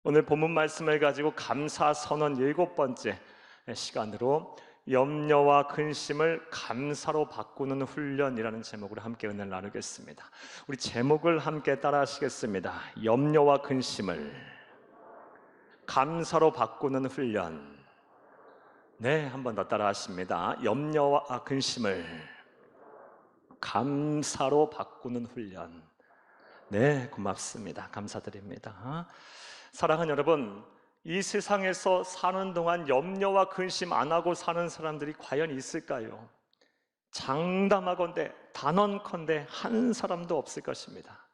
오늘 본문 말씀을 가지고 감사 선언 7번째 시간으로 염려와 근심을 감사로 바꾸는 훈련이라는 제목으로 함께 은혜를 나누겠습니다. 우리 제목을 함께 따라 하시겠습니다. 염려와 근심을 감사로 바꾸는 훈련. 네, 한 번 더 따라 하십니다. 염려와 근심을 감사로 바꾸는 훈련. 네, 고맙습니다. 감사드립니다. 사랑하는 여러분, 이 세상에서 사는 동안 염려와 근심 안 하고 사는 사람들이 과연 있을까요? 장담하건대 단언컨대 한 사람도 없을 것입니다.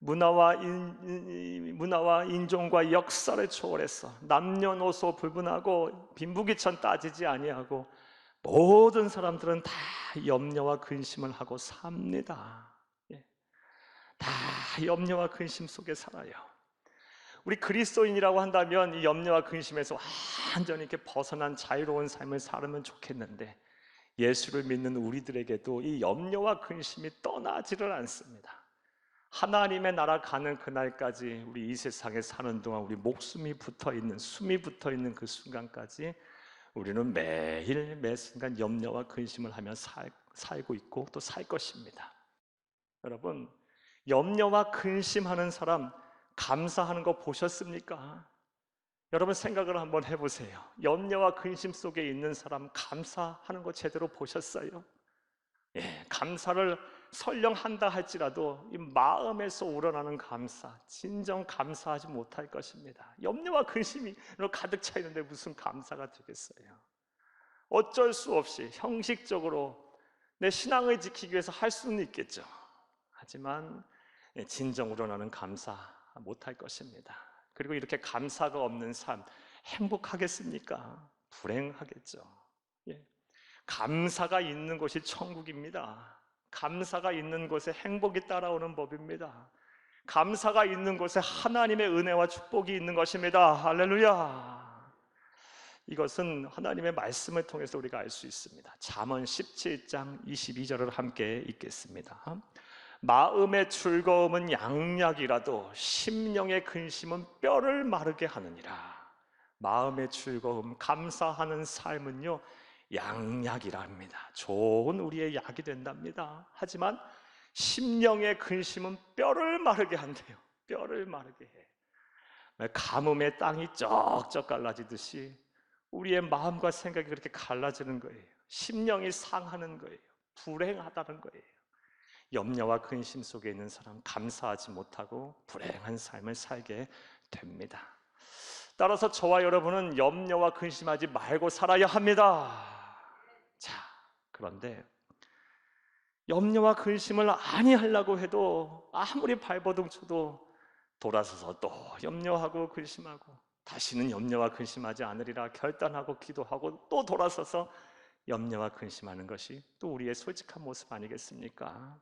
문화와 인종과 역사를 초월해서 남녀노소 불문하고 빈부귀천 따지지 아니하고 모든 사람들은 다 염려와 근심을 하고 삽니다. 다 염려와 근심 속에 살아요. 우리 그리스도인이라고 한다면 이 염려와 근심에서 완전히 이렇게 벗어난 자유로운 삶을 살면 좋겠는데, 예수를 믿는 우리들에게도 이 염려와 근심이 떠나지를 않습니다. 하나님의 나라 가는 그날까지 우리 이 세상에 사는 동안 우리 목숨이 붙어있는, 숨이 붙어있는 그 순간까지 우리는 매일 매 순간 염려와 근심을 하며 살고 있고 또 살 것입니다. 여러분, 염려와 근심하는 사람 감사하는 거 보셨습니까? 여러분 생각을 한번 해보세요. 염려와 근심 속에 있는 사람 감사하는 거 제대로 보셨어요? 감사를 설령 한다 할지라도 이 마음에서 우러나는 감사, 진정 감사하지 못할 것입니다. 염려와 근심이 가득 차 있는데 무슨 감사가 되겠어요? 어쩔 수 없이 형식적으로 내 신앙을 지키기 위해서 할 수는 있겠죠. 하지만 진정 우러나는 감사 못할 것입니다. 그리고 이렇게 감사가 없는 삶 행복하겠습니까? 불행하겠죠. 감사가 있는 곳이 천국입니다. 감사가 있는 곳에 행복이 따라오는 법입니다. 감사가 있는 곳에 하나님의 은혜와 축복이 있는 것입니다. 할렐루야. 이것은 하나님의 말씀을 통해서 우리가 알 수 있습니다. 잠언 17장 22절을 함께 읽겠습니다. 마음의 즐거움은 양약이라도 심령의 근심은 뼈를 마르게 하느니라. 마음의 즐거움, 감사하는 삶은요 양약이라 합니다. 좋은 우리의 약이 된답니다. 하지만 심령의 근심은 뼈를 마르게 한대요. 뼈를 마르게 해. 가뭄에 땅이 쩍쩍 갈라지듯이 우리의 마음과 생각이 그렇게 갈라지는 거예요. 심령이 상하는 거예요. 불행하다는 거예요. 염려와 근심 속에 있는 사람 감사하지 못하고 불행한 삶을 살게 됩니다. 따라서 저와 여러분은 염려와 근심하지 말고 살아야 합니다. 자, 그런데 염려와 근심을 아니하려고 해도 아무리 발버둥 쳐도 돌아서서 또 염려하고 근심하고 다시는 염려와 근심하지 않으리라 결단하고 기도하고 또 돌아서서 염려와 근심하는 것이 또 우리의 솔직한 모습 아니겠습니까?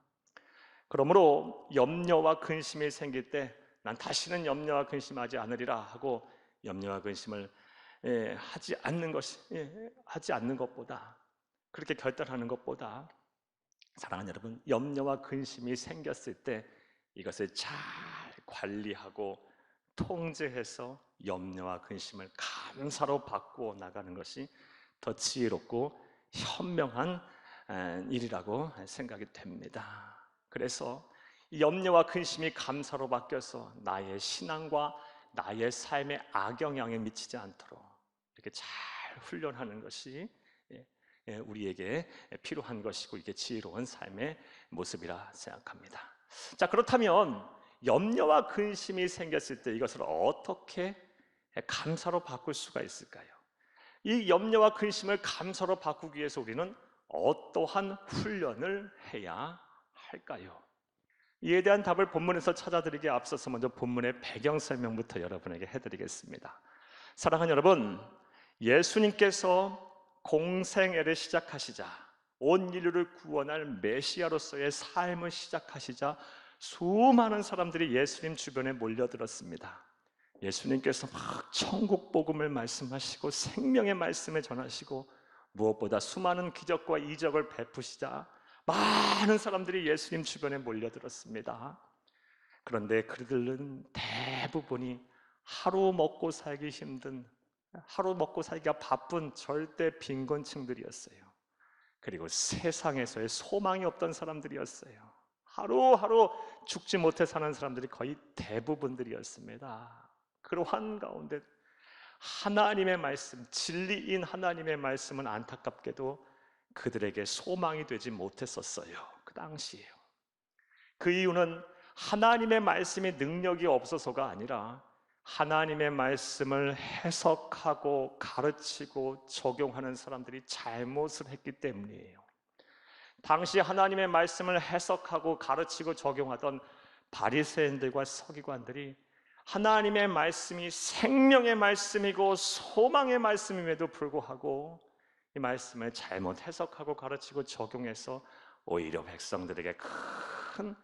그러므로 염려와 근심이 생길 때 난 다시는 염려와 근심하지 않으리라 하고 염려와 근심을 하지 않는 것보다, 그렇게 결단하는 것보다, 사랑하는 여러분, 염려와 근심이 생겼을 때 이것을 잘 관리하고 통제해서 염려와 근심을 감사로 바꾸어 나가는 것이 더 지혜롭고 현명한 일이라고 생각이 됩니다. 그래서 이 염려와 근심이 감사로 바뀌어서 나의 신앙과 나의 삶에 악영향에 미치지 않도록 이렇게 잘 훈련하는 것이 우리에게 필요한 것이고 이게 지혜로운 삶의 모습이라 생각합니다. 자, 그렇다면 염려와 근심이 생겼을 때 이것을 어떻게 감사로 바꿀 수가 있을까요? 이 염려와 근심을 감사로 바꾸기 위해서 우리는 어떠한 훈련을 해야 할까요? 이에 대한 답을 본문에서 찾아드리기에 앞서서 먼저 본문의 배경 설명부터 여러분에게 해드리겠습니다. 사랑하는 여러분, 예수님께서 공생애를 시작하시자, 온 인류를 구원할 메시아로서의 삶을 시작하시자 수많은 사람들이 예수님 주변에 몰려들었습니다. 예수님께서 막 천국 복음을 말씀하시고 생명의 말씀을 전하시고 무엇보다 수많은 기적과 이적을 베푸시자 많은 사람들이 예수님 주변에 몰려들었습니다. 그런데 그들은 대부분이 하루 먹고 살기 힘든, 하루 먹고 살기가 바쁜 절대 빈곤층들이었어요. 그리고 세상에서의 소망이 없던 사람들이었어요. 하루하루 죽지 못해 사는 사람들이 거의 대부분들이었습니다. 그러한 가운데 하나님의 말씀, 진리인 하나님의 말씀은 안타깝게도 그들에게 소망이 되지 못했었어요. 그 당시에요. 그 이유는 하나님의 말씀의 능력이 없어서가 아니라 하나님의 말씀을 해석하고 가르치고 적용하는 사람들이 잘못을 했기 때문이에요. 당시 하나님의 말씀을 해석하고 가르치고 적용하던 바리새인들과 서기관들이 하나님의 말씀이 생명의 말씀이고 소망의 말씀임에도 불구하고 이 말씀을 잘못 해석하고 가르치고 적용해서 오히려 백성들에게 큰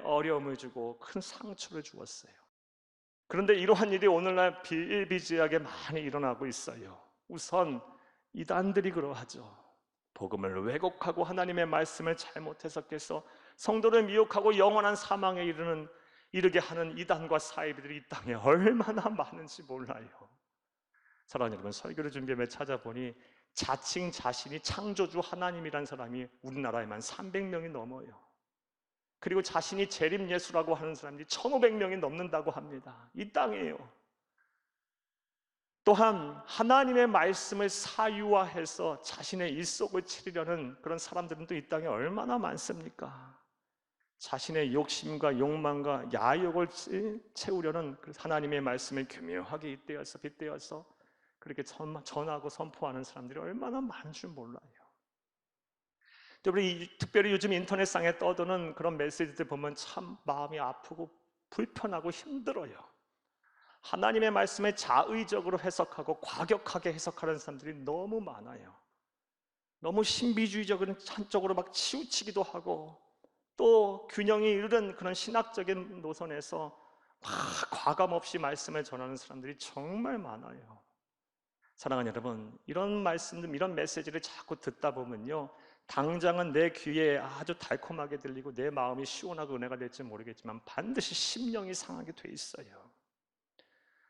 어려움을 주고 큰 상처를 주었어요. 그런데 이러한 일이 오늘날 비일비재하게 많이 일어나고 있어요. 우선 이단들이 그러하죠. 복음을 왜곡하고 하나님의 말씀을 잘못 해석해서 성도를 미혹하고 영원한 사망에 이르게 하는 이단과 사이비들이 이 땅에 얼마나 많은지 몰라요. 사랑하는 여러분, 설교를 준비하며 찾아보니 자칭 자신이 창조주 하나님이란 사람이 우리나라에만 300명이 넘어요. 그리고 자신이 재림 예수라고 하는 사람들이 1500명이 넘는다고 합니다. 이 땅이에요. 또한 하나님의 말씀을 사유화해서 자신의 일속을 치르려는 그런 사람들은 또 이 땅에 얼마나 많습니까? 자신의 욕심과 욕망과 야욕을 채우려는 하나님의 말씀을 교묘하게 빗대어서 그렇게 전하고 선포하는 사람들이 얼마나 많은 줄 몰라요. 특별히 요즘 인터넷상에 떠도는 그런 메시지들 보면 참 마음이 아프고 불편하고 힘들어요. 하나님의 말씀을 자의적으로 해석하고 과격하게 해석하는 사람들이 너무 많아요. 너무 신비주의적인 한쪽으로 막 치우치기도 하고 또 균형이 잃은 그런 신학적인 노선에서 막 과감 없이 말씀을 전하는 사람들이 정말 많아요. 사랑하는 여러분, 이런 말씀들, 이런 메시지를 자꾸 듣다 보면요, 당장은 내 귀에 아주 달콤하게 들리고 내 마음이 시원하고 은혜가 될지 모르겠지만 반드시 심령이 상하게 돼 있어요.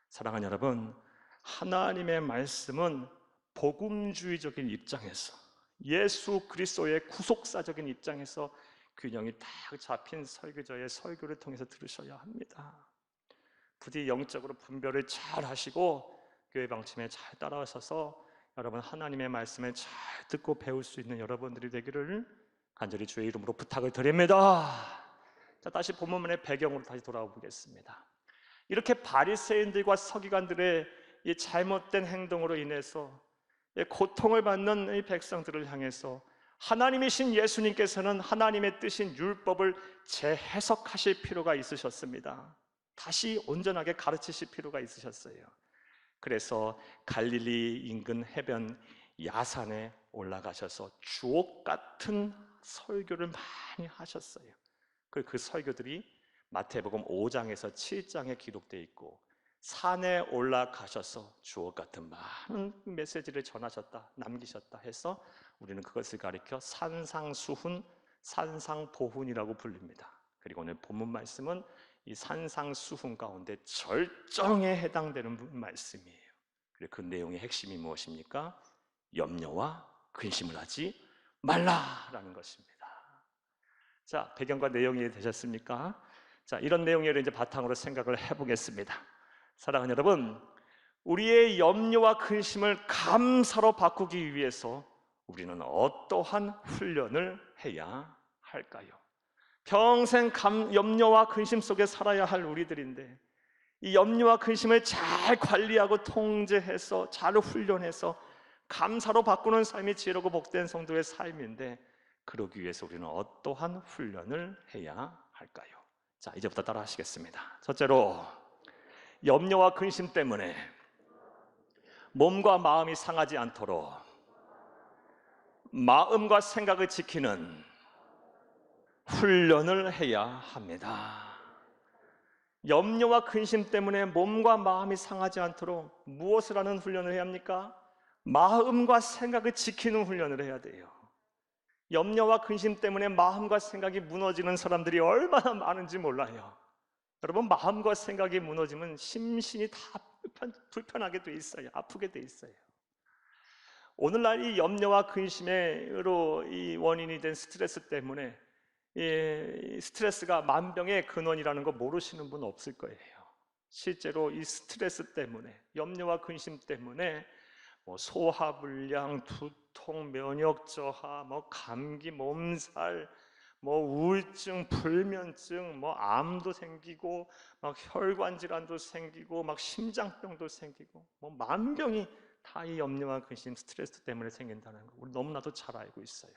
사랑하는 여러분, 하나님의 말씀은 복음주의적인 입장에서, 예수 그리스도의 구속사적인 입장에서 균형이 딱 잡힌 설교자의 설교를 통해서 들으셔야 합니다. 부디 영적으로 분별을 잘 하시고 교회 방침에 잘 따라서서 여러분 하나님의 말씀을 잘 듣고 배울 수 있는 여러분들이 되기를 간절히 주의 이름으로 부탁을 드립니다. 자, 다시 본문의 배경으로 다시 돌아와 보겠습니다. 이렇게 바리새인들과 서기관들의 이 잘못된 행동으로 인해서 고통을 받는 이 백성들을 향해서 하나님이신 예수님께서는 하나님의 뜻인 율법을 재해석하실 필요가 있으셨습니다. 다시 온전하게 가르치실 필요가 있으셨어요. 그래서 갈릴리 인근 해변 야산에 올라가셔서 주옥 같은 설교를 많이 하셨어요. 그 설교들이 마태복음 5장에서 7장에 기록되어 있고 산에 올라가셔서 주옥 같은 많은 메시지를 전하셨다, 남기셨다 해서 우리는 그것을 가리켜 산상수훈, 산상보훈이라고 부릅니다. 그리고 오늘 본문 말씀은 이 산상수훈 가운데 절정에 해당되는 말씀이에요. 그리고 그 내용의 핵심이 무엇입니까? 염려와 근심을 하지 말라라는 것입니다. 자, 배경과 내용이 이해되셨습니까? 자, 이런 내용을 이제 바탕으로 생각을 해보겠습니다. 사랑하는 여러분, 우리의 염려와 근심을 감사로 바꾸기 위해서 우리는 어떠한 훈련을 해야 할까요? 평생 염려와 근심 속에 살아야 할 우리들인데 이 염려와 근심을 잘 관리하고 통제해서 잘 훈련해서 감사로 바꾸는 삶이 지혜롭고 복된 성도의 삶인데 그러기 위해서 우리는 어떠한 훈련을 해야 할까요? 자, 이제부터 따라 하시겠습니다. 첫째로, 염려와 근심 때문에 몸과 마음이 상하지 않도록 마음과 생각을 지키는 훈련을 해야 합니다. 염려와 근심 때문에 몸과 마음이 상하지 않도록 무엇을 하는 훈련을 해야 합니까? 마음과 생각을 지키는 훈련을 해야 돼요. 염려와 근심 때문에 마음과 생각이 무너지는 사람들이 얼마나 많은지 몰라요. 여러분, 마음과 생각이 무너지면 심신이 다 불편하게 돼 있어요. 아프게 돼 있어요. 오늘날 이 염려와 근심으로 이 원인이 된 스트레스 때문에 이 스트레스가 만병의 근원이라는 거 모르시는 분 없을 거예요. 실제로 이 스트레스 때문에, 염려와 근심 때문에 뭐 소화불량, 두통, 면역 저하, 뭐 감기, 몸살, 뭐 우울증, 불면증, 뭐 암도 생기고 막 혈관 질환도 생기고 막 심장병도 생기고 뭐 만병이 다 이 염려와 근심, 스트레스 때문에 생긴다는 거 우리 너무나도 잘 알고 있어요.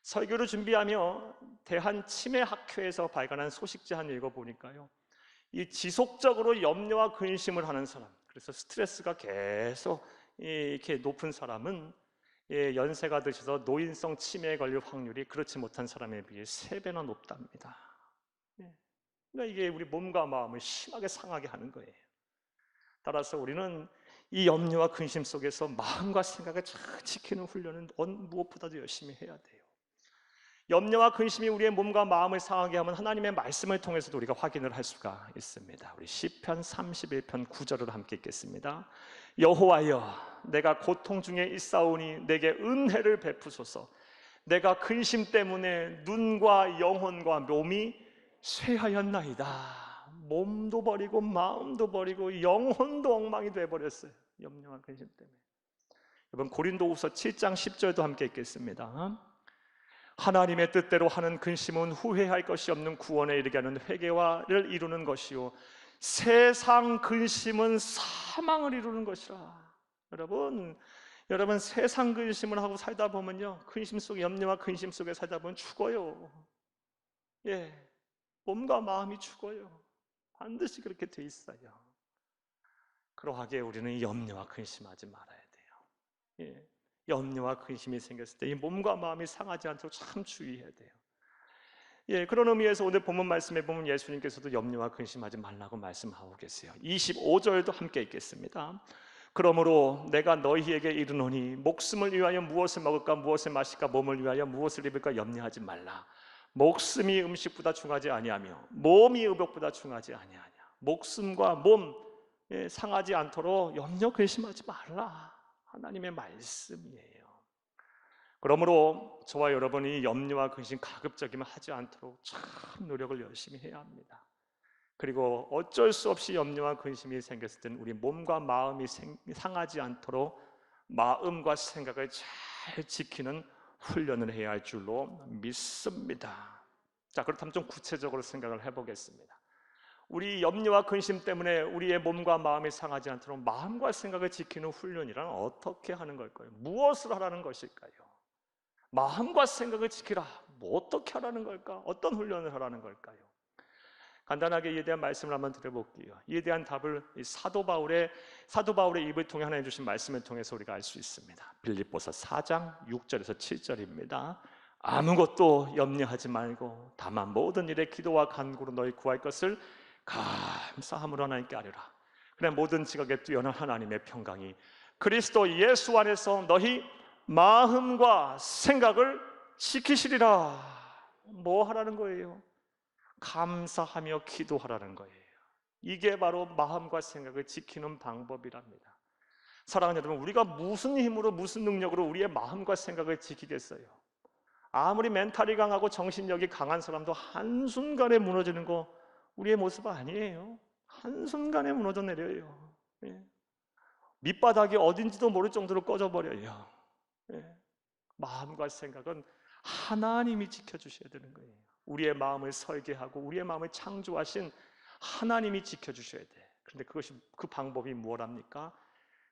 설교를 준비하며 대한치매학회에서 발간한 소식지 한 읽어보니까요, 이 지속적으로 염려와 근심을 하는 사람, 그래서 스트레스가 계속 이렇게 높은 사람은 연세가 드셔서 노인성 치매에 걸릴 확률이 그렇지 못한 사람에 비해 3배나 높답니다. 그러니까 이게 우리 몸과 마음을 심하게 상하게 하는 거예요. 따라서 우리는 이 염려와 근심 속에서 마음과 생각을 잘 지키는 훈련은 무엇보다도 열심히 해야 돼요. 염려와 근심이 우리의 몸과 마음을 상하게 하면 하나님의 말씀을 통해서도 우리가 확인을 할 수가 있습니다. 우리 시편 31편 9절을 함께 읽겠습니다. 여호와여, 내가 고통 중에 있사오니 내게 은혜를 베푸소서. 내가 근심 때문에 눈과 영혼과 몸이 쇠하였나이다. 몸도 버리고 마음도 버리고 영혼도 엉망이 되어버렸어요. 염려와 근심 때문에. 여러분, 고린도후서 7장 10절도 함께 읽겠습니다. 하나님의 뜻대로 하는 근심은 후회할 것이 없는 구원에 이르게 하는 회개와를 이루는 것이요 세상 근심은 사망을 이루는 것이라. 여러분 세상 근심을 하고 살다 보면요, 근심 속에, 염려와 근심 속에 살다 보면 죽어요. 몸과 마음이 죽어요. 반드시 그렇게 돼 있어요. 그러하게 우리는 염려와 근심하지 말아야 돼요. 염려와 근심이 생겼을 때 이 몸과 마음이 상하지 않도록 참 주의해야 돼요. 그런 의미에서 오늘 본문 말씀에 보면 예수님께서도 염려와 근심하지 말라고 말씀하고 계세요. 25절도 함께 읽겠습니다. 그러므로 내가 너희에게 이르노니 목숨을 위하여 무엇을 먹을까 무엇을 마실까 몸을 위하여 무엇을 입을까 염려하지 말라. 목숨이 음식보다 중하지 아니하며 몸이 의복보다 중하지 아니하냐. 목숨과 몸 상하지 않도록 염려 근심하지 말라. 하나님의 말씀이에요. 그러므로 저와 여러분이 염려와 근심 가급적이면 하지 않도록 참 노력을 열심히 해야 합니다. 그리고 어쩔 수 없이 염려와 근심이 생겼을 때는 우리 몸과 마음이 상하지 않도록 마음과 생각을 잘 지키는 훈련을 해야 할 줄로 믿습니다. 자, 그렇다면 좀 구체적으로 생각을 해보겠습니다. 우리 염려와 근심 때문에 우리의 몸과 마음이 상하지 않도록 마음과 생각을 지키는 훈련이란 어떻게 하는 걸까요? 무엇을 하라는 것일까요? 마음과 생각을 지키라. 뭐 어떻게 하라는 걸까? 어떤 훈련을 하라는 걸까요? 간단하게 이에 대한 말씀을 한번 드려볼게요. 이에 대한 답을 사도 바울의 입을 통해 하나님 주신 말씀을 통해서 우리가 알 수 있습니다. 빌립보서 4장 6절에서 7절입니다. 아무것도 염려하지 말고 다만 모든 일에 기도와 간구로 너희 구할 것을 감사함으로 하나님께 아뢰라. 그래 모든 지각에 뛰어난 하나님의 평강이 그리스도 예수 안에서 너희 마음과 생각을 지키시리라. 뭐 하라는 거예요? 감사하며 기도하라는 거예요. 이게 바로 마음과 생각을 지키는 방법이랍니다. 사랑하는 여러분, 우리가 무슨 힘으로 무슨 능력으로 우리의 마음과 생각을 지키겠어요? 아무리 멘탈이 강하고 정신력이 강한 사람도 한순간에 무너지는 거 우리의 모습 아니에요. 한순간에 무너져 내려요. 밑바닥이 어딘지도 모를 정도로 꺼져버려요. 마음과 생각은 하나님이 지켜주셔야 되는 거예요. 우리의 마음을 설계하고 우리의 마음을 창조하신 하나님이 지켜주셔야 돼. 그런데 그 방법이 무엇합니까?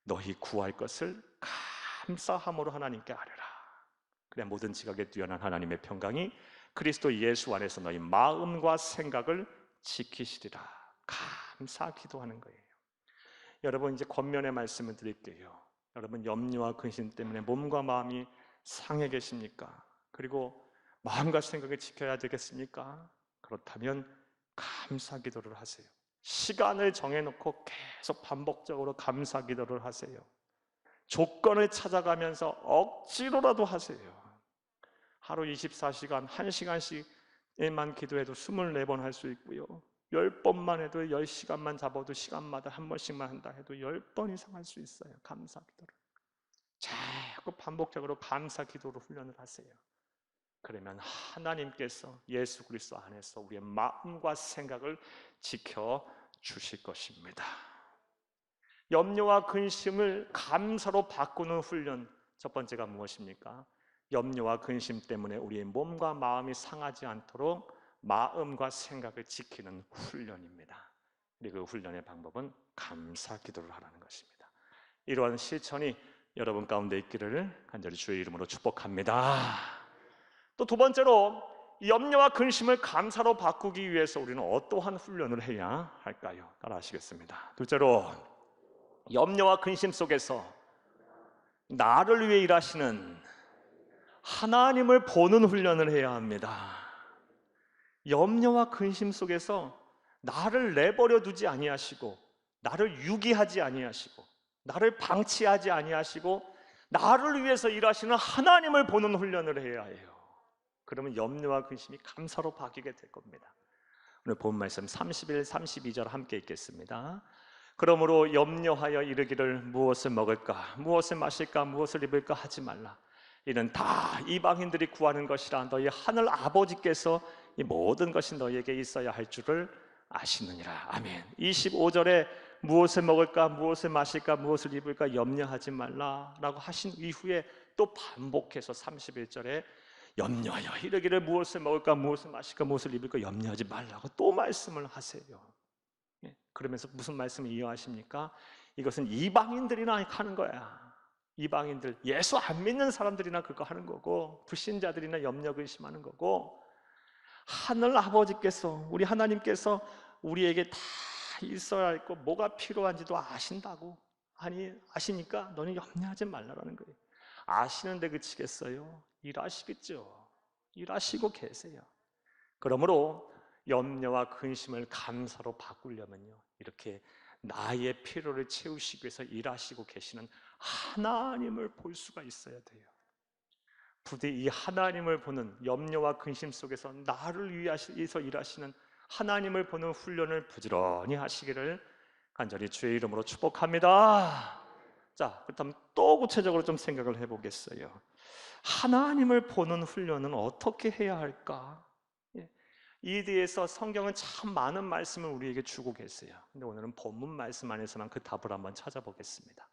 너희 구할 것을 감사함으로 하나님께 아뢰라. 그래 모든 지각에 뛰어난 하나님의 평강이 그리스도 예수 안에서 너희 마음과 생각을 지키시리라. 감사 기도하는 거예요. 여러분, 이제 권면의 말씀을 드릴게요. 여러분, 염려와 근심 때문에 몸과 마음이 상해 계십니까? 그리고 마음과 생각을 지켜야 되겠습니까? 그렇다면 감사 기도를 하세요. 시간을 정해놓고 계속 반복적으로 감사 기도를 하세요. 조건을 찾아가면서 억지로라도 하세요. 하루 24시간 1시간씩만 기도해도 24번 할 수 있고요. 10번만 해도 10시간만 잡아도 시간마다 한 번씩만 한다 해도 10번 이상 할 수 있어요. 감사 기도를. 자꾸 반복적으로 감사 기도로 훈련을 하세요. 그러면 하나님께서 예수 그리스도 안에서 우리의 마음과 생각을 지켜주실 것입니다. 염려와 근심을 감사로 바꾸는 훈련, 첫 번째가 무엇입니까? 염려와 근심 때문에 우리의 몸과 마음이 상하지 않도록 마음과 생각을 지키는 훈련입니다. 그리고 그 훈련의 방법은 감사 기도를 하라는 것입니다. 이러한 실천이 여러분 가운데 있기를 간절히 주의 이름으로 축복합니다. 또 두 번째로, 염려와 근심을 감사로 바꾸기 위해서 우리는 어떠한 훈련을 해야 할까요? 따라 하시겠습니다. 둘째로, 염려와 근심 속에서 나를 위해 일하시는 하나님을 보는 훈련을 해야 합니다. 염려와 근심 속에서 나를 내버려 두지 아니하시고, 나를 유기하지 아니하시고, 나를 방치하지 아니하시고, 나를 위해서 일하시는 하나님을 보는 훈련을 해야 해요. 그러면 염려와 근심이 감사로 바뀌게 될 겁니다. 오늘 본 말씀 31, 32절 함께 읽겠습니다. 그러므로 염려하여 이르기를 무엇을 먹을까, 무엇을 마실까, 무엇을 입을까 하지 말라. 이는 다 이방인들이 구하는 것이라. 너희 하늘 아버지께서 이 모든 것이 너희에게 있어야 할 줄을 아시느니라. 아멘. 25절에 무엇을 먹을까, 무엇을 마실까, 무엇을 입을까 염려하지 말라라고 하신 이후에 또 반복해서 31절에 염려하여 이르기를 무엇을 먹을까, 무엇을 마실까, 무엇을 입을까 염려하지 말라고 또 말씀을 하세요. 그러면서 무슨 말씀을 이어하십니까? 이것은 이방인들이나 하는 거야. 이방인들, 예수 안 믿는 사람들이나 그거 하는 거고, 불신자들이나 염려 근심하는 거고, 하늘 아버지께서, 우리 하나님께서 우리에게 다 있어야 할 거, 뭐가 필요한지도 아신다고. 아니, 아시니까 너는 염려하지 말라라는 거예요. 아시는데 그치겠어요? 일하시겠죠. 일하시고 계세요. 그러므로 염려와 근심을 감사로 바꾸려면요, 이렇게 나의 필요를 채우시기 위해서 일하시고 계시는 하나님을 볼 수가 있어야 돼요. 부디 이 하나님을 보는, 염려와 근심 속에서 나를 위해서 일하시는 하나님을 보는 훈련을 부지런히 하시기를 간절히 주의 이름으로 축복합니다. 자, 그렇다면 또 구체적으로 좀 생각을 해보겠어요. 하나님을 보는 훈련은 어떻게 해야 할까? 이에 대해서 성경은 참 많은 말씀을 우리에게 주고 계세요. 근데 오늘은 본문 말씀 안에서만 그 답을 한번 찾아보겠습니다.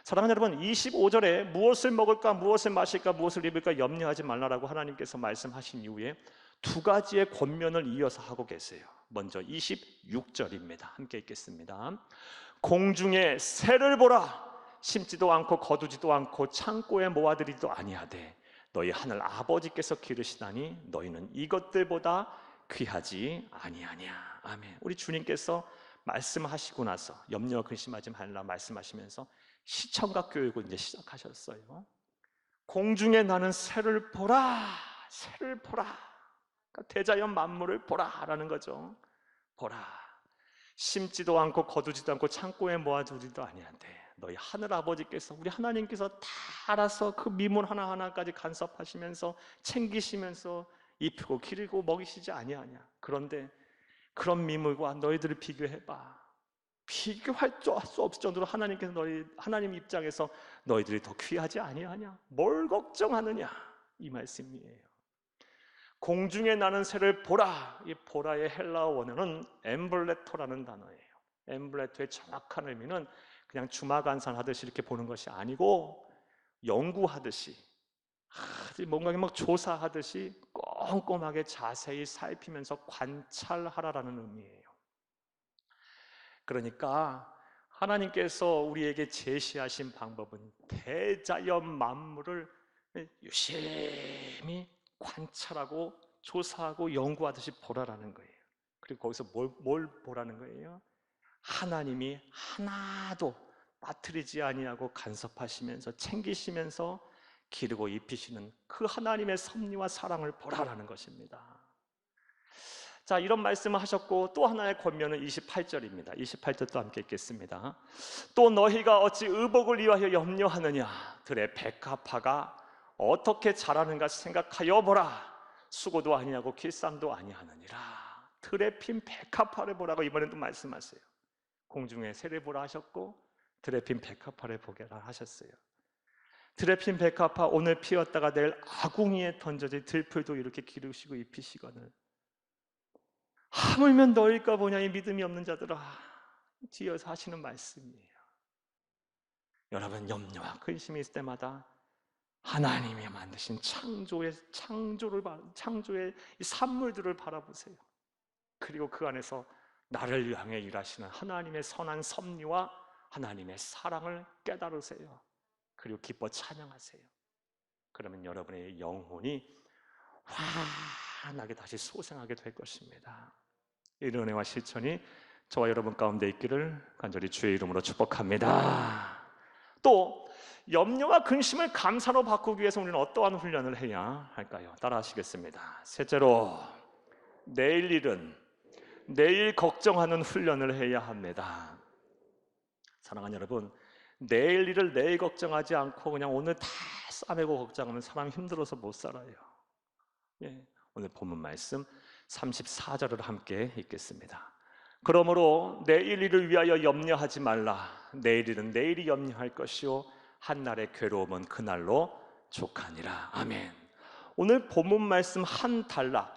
사랑하는 여러분, 25절에 무엇을 먹을까, 무엇을 마실까, 무엇을 입을까 염려하지 말라라고 하나님께서 말씀하신 이후에 두 가지의 권면을 이어서 하고 계세요. 먼저 26절입니다. 함께 읽겠습니다. 공중에 새를 보라. 심지도 않고 거두지도 않고 창고에 모아들이지도 아니하되 너희 하늘 아버지께서 기르시나니 너희는 이것들보다 귀하지 아니하냐. 아멘. 우리 주님께서 말씀하시고 나서 염려와 근심하지 말라 말씀하시면서 시청각 교육을 이제 시작하셨어요. 공중에 나는 새를 보라, 새를 보라. 그러니까 대자연 만물을 보라라는 거죠. 보라. 심지도 않고 거두지도 않고 창고에 모아두지도 아니한데 너희 하늘 아버지께서, 우리 하나님께서 다 알아서 그 미문 하나하나까지 간섭하시면서 챙기시면서 입히고 기르고 먹이시지 아니하냐. 그런데 그런 미물과 너희들을 비교해봐. 비교할 수 없을 정도로 하나님께서 하나님 입장에서 너희들이 더 귀하지 아니하냐. 뭘 걱정하느냐, 이 말씀이에요. 공중에 나는 새를 보라. 이 보라의 헬라어 원어는 엠블레토라는 단어예요. 엠블레토의 정확한 의미는 그냥 주마간산하듯이 이렇게 보는 것이 아니고 연구하듯이, 뭔가 막 조사하듯이 꼼꼼하게 자세히 살피면서 관찰하라라는 의미예요. 그러니까 하나님께서 우리에게 제시하신 방법은 대자연 만물을 유심히 관찰하고 조사하고 연구하듯이 보라라는 거예요. 그리고 거기서 뭘 보라는 거예요? 하나님이 하나도 빠뜨리지 아니하고 간섭하시면서 챙기시면서 기르고 입히시는 그 하나님의 섭리와 사랑을 보라라는 것입니다. 자, 이런 말씀을 하셨고 또 하나의 권면은 28절입니다. 28절도 함께 읽겠습니다. 또 너희가 어찌 의복을 위하여 염려하느냐. 들의 백합화가 어떻게 자라는가 생각하여 보라. 수고도 아니하고 길쌈도 아니하느니라. 들에 핀 백합화를 보라고 이번에도 말씀하세요. 공중에 새를 보라 하셨고 들에 핀 백합화를 보게라 하셨어요. 들에 핀 백합화 오늘 피었다가 내일 아궁이에 던져질 들풀도 이렇게 기르시고 입히시거늘 하물며 너일까 보냐 이 믿음이 없는 자들아, 뒤에서 하시는 말씀이에요. 여러분, 염려와 근심이 있을 때마다 하나님이 만드신 창조의 이 산물들을 바라보세요. 그리고 그 안에서 나를 향해 일하시는 하나님의 선한 섭리와 하나님의 사랑을 깨달으세요. 그리고 기뻐 찬양하세요. 그러면 여러분의 영혼이 환하게 다시 소생하게 될 것입니다. 이런 은혜와 실천이 저와 여러분 가운데 있기를 간절히 주의 이름으로 축복합니다. 또 염려와 근심을 감사로 바꾸기 위해서 우리는 어떠한 훈련을 해야 할까요? 따라 하시겠습니다. 셋째로, 내일 일은 내일 걱정하는 훈련을 해야 합니다. 사랑하는 여러분, 내일 일을 내일 걱정하지 않고 그냥 오늘 다 싸매고 걱정하면 사람이 힘들어서 못 살아요. 오늘 본문 말씀 34절을 함께 읽겠습니다. 그러므로 내일 일을 위하여 염려하지 말라. 내일 일은 내일이 염려할 것이요 한날의 괴로움은 그날로 족하니라. 아멘. 오늘 본문 말씀 한 단락,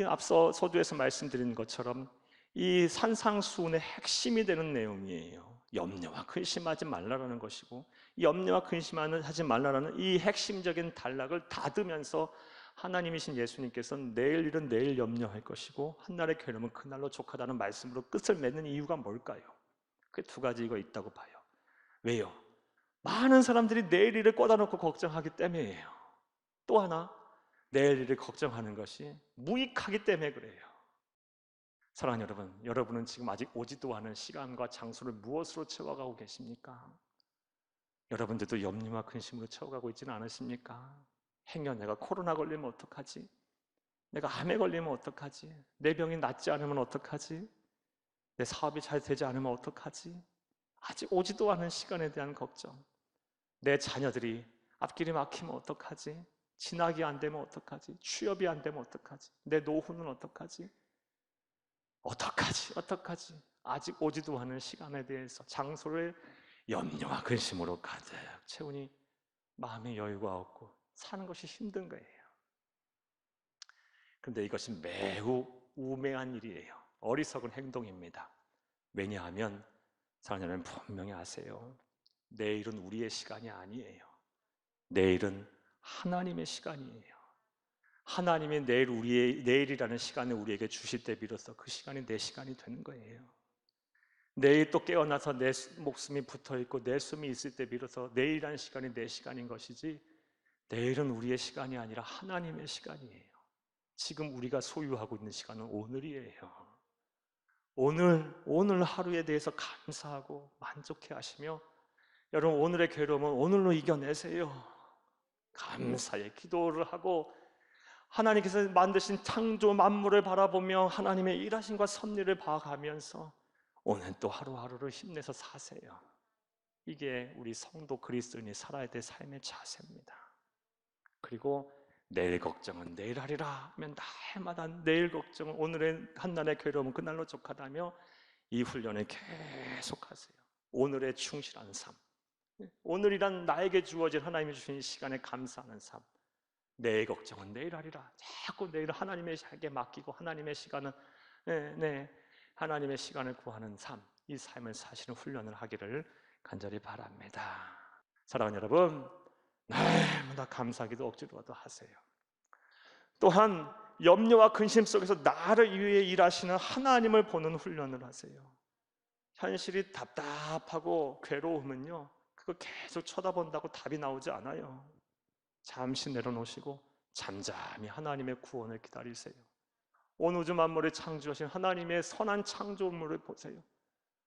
앞서 서두에서 말씀드린 것처럼 이 산상수훈의 핵심이 되는 내용이에요. 염려와 근심하지 말라라는 것이고, 염려와 근심하지 말라라는 이 핵심적인 단락을 닫으면서 하나님이신 예수님께서는 내일 일은 내일 염려할 것이고 한날의 괴로움은 그날로 족하다는 말씀으로 끝을 맺는 이유가 뭘까요? 그 두 가지가 있다고 봐요. 왜요? 많은 사람들이 내일 일을 꽂아놓고 걱정하기 때문이에요. 또 하나, 내일 일을 걱정하는 것이 무익하기 때문에 그래요. 사랑하는 여러분, 여러분은 지금 아직 오지도 않은 시간과 장소를 무엇으로 채워가고 계십니까? 여러분들도 염려와 근심으로 채워가고 있지는 않으십니까? 행여 내가 코로나 걸리면 어떡하지? 내가 암에 걸리면 어떡하지? 내 병이 낫지 않으면 어떡하지? 내 사업이 잘 되지 않으면 어떡하지? 아직 오지도 않은 시간에 대한 걱정. 내 자녀들이 앞길이 막히면 어떡하지? 진학이 안 되면 어떡하지? 취업이 안 되면 어떡하지? 내 노후는 어떡하지? 어떡하지? 아직 오지도 않은 시간에 대해서 장소를 염려와 근심으로 가득 채우니 마음의 여유가 없고 사는 것이 힘든 거예요. 그런데 이것이 매우 우매한 일이에요. 어리석은 행동입니다. 왜냐하면 사랑하는 여러분 분명히 아세요. 내일은 우리의 시간이 아니에요. 내일은 하나님의 시간이에요. 하나님이 내일이라는 시간을 우리에게 주실 때 비로소 그 시간이 내 시간이 되는 거예요. 내일 또 깨어나서 내 목숨이 붙어있고 내 숨이 있을 때 비로소 내일이라는 시간이 내 시간인 것이지, 내일은 우리의 시간이 아니라 하나님의 시간이에요. 지금 우리가 소유하고 있는 시간은 오늘이에요. 오늘 하루에 대해서 감사하고 만족해 하시며, 여러분 오늘의 괴로움은 오늘로 이겨내세요. 감사의 기도를 하고 하나님께서 만드신 창조 만물을 바라보며 하나님의 일하심과 섭리를 봐가면서 오늘 또 하루하루를 힘내서 사세요. 이게 우리 성도 그리스도인이 살아야 될 삶의 자세입니다. 그리고 내일 걱정은 내일 하리라 하면 날마다 내일 걱정은 오늘의 한날의 괴로움은 그날로 족하다며 이 훈련을 계속하세요. 오늘의 충실한 삶, 오늘이란 나에게 주어진 하나님이 주신 시간에 감사하는 삶. 내일 걱정은 내일 하리라. 자꾸 내일 하나님에게 맡기고 하나님의 시간은 하나님의 시간을 구하는 삶, 이 삶을 사시는 훈련을 하기를 간절히 바랍니다. 사랑하는 여러분, 날마다 감사기도 억지로라도 하세요. 또한 염려와 근심 속에서 나를 위해 일하시는 하나님을 보는 훈련을 하세요. 현실이 답답하고 괴로우면요, 그거 계속 쳐다본다고 답이 나오지 않아요. 잠시 내려놓으시고 잠잠히 하나님의 구원을 기다리세요. 온 우주 만물을 창조하신 하나님의 선한 창조물을 보세요.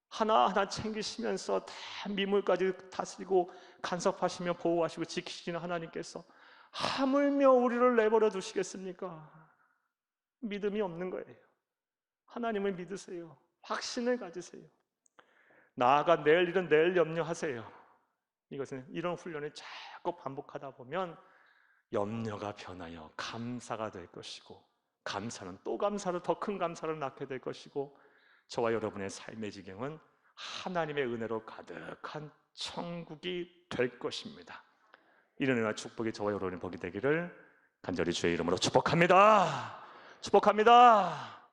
하나하나 챙기시면서 다 미물까지 다스리고 간섭하시며 보호하시고 지키시는 하나님께서 하물며 우리를 내버려 두시겠습니까? 믿음이 없는 거예요. 하나님을 믿으세요. 확신을 가지세요. 나아가 내일 일은 내일 염려하세요. 이것은 이런 훈련을 자꾸 반복하다 보면 염려가 변하여 감사가 될 것이고, 감사는 또 감사로 더 큰 감사를 낳게 될 것이고, 저와 여러분의 삶의 지경은 하나님의 은혜로 가득한 천국이 될 것입니다. 이런 은혜와 축복이 저와 여러분의 복이 되기를 간절히 주의 이름으로 축복합니다. 축복합니다.